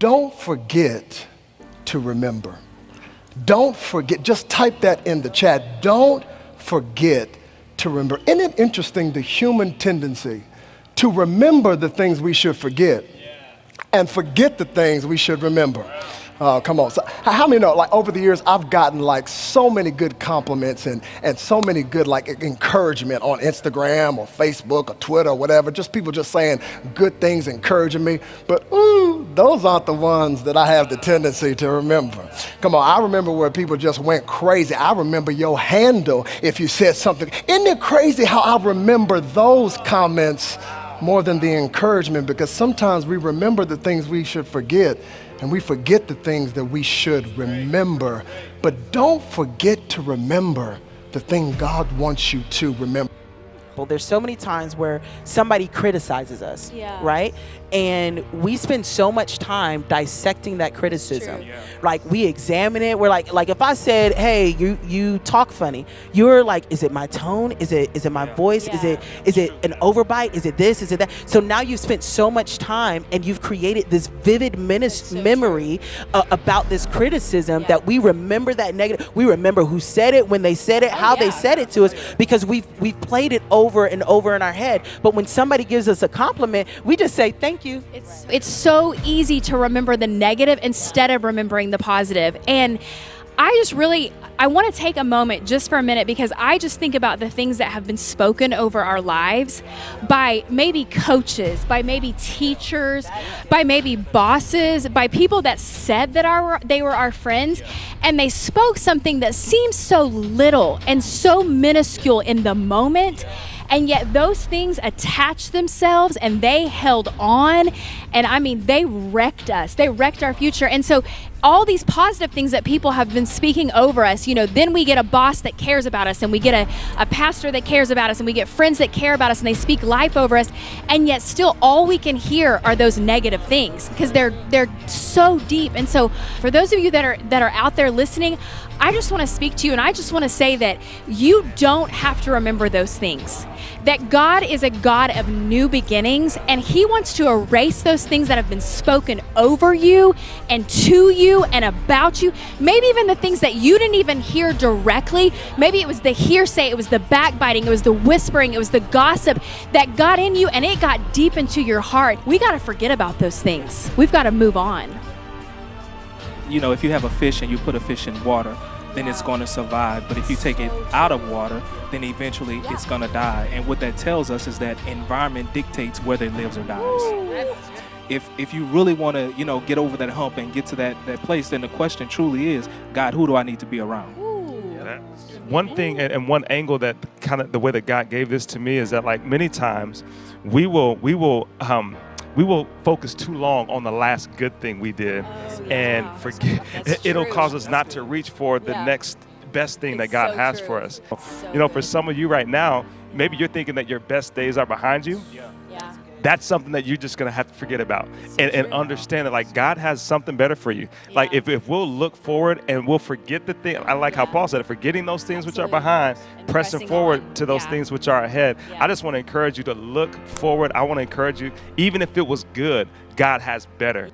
Don't forget to remember. Don't forget, just type that in the chat. Don't forget to remember. Isn't it interesting, the human tendency to remember the things we should forget and forget the things we should remember? Come on. So how many know, like over the years, I've gotten like so many good compliments and so many good like encouragement on Instagram or Facebook or Twitter or whatever, just people just saying good things, encouraging me. But those aren't the ones that I have the tendency to remember. Come on, I remember where people just went crazy. I remember your handle if you said something. Isn't it crazy how I remember those comments more than the encouragement? Because sometimes we remember the things we should forget, and we forget the things that we should remember. But don't forget to remember the thing God wants you to remember. There's so many times where somebody criticizes us, right? And we spend so much time dissecting that criticism. Like we examine it. We're like if I said, hey, you talk funny, you're like, is it my tone? Is it my voice? Is it an overbite? Is it this? Is it that? So now you've spent so much time and you've created this vivid memory about this criticism that we remember that negative. We remember who said it, when they said it, how they said it to us, because we've played it over and over in our head. But when somebody gives us a compliment, we just say thank you. It's so easy to remember the negative instead of remembering the positive. And I want to take a moment just for a minute, because I just think about the things that have been spoken over our lives by maybe coaches, by maybe teachers, by maybe bosses, by people that said that they were our friends, and they spoke something that seems so little and so minuscule in the moment. And yet those things attached themselves and they held on. And I mean, they wrecked us. They wrecked our future. And so all these positive things that people have been speaking over us, then we get a boss that cares about us, and we get a pastor that cares about us, and we get friends that care about us, and they speak life over us. And yet still all we can hear are those negative things, because they're so deep. And so for those of you that are out there listening, I just want to speak to you, and I just want to say that you don't have to remember those things. That God is a God of new beginnings, and He wants to erase those things that have been spoken over you and to you and about you. Maybe even the things that you didn't even hear directly. Maybe it was the hearsay, it was the backbiting, it was the whispering, it was the gossip that got in you and it got deep into your heart. We got to forget about those things. We've got to move on. If you have a fish and you put a fish in water, then it's going to survive. But if you take it out of water, then eventually it's going to die. And what that tells us is that environment dictates whether it lives or dies. If you really want to, get over that hump and get to that place, then the question truly is, God, who do I need to be around? One thing and one angle that kind of the way that God gave this to me is that, like, many times we will focus too long on the last good thing we did and forget. It'll cause us not to reach for the next best thing that God has for us. For some of you right now, maybe you're thinking that your best days are behind you. That's something that you're just going to have to forget about and understand that, like, God has something better for you. Like, if we'll look forward and we'll forget the thing, I like how Paul said it, forgetting those things which are behind, pressing forward to those things which are ahead. I just want to encourage you to look forward. I want to encourage you, even if it was good, God has better.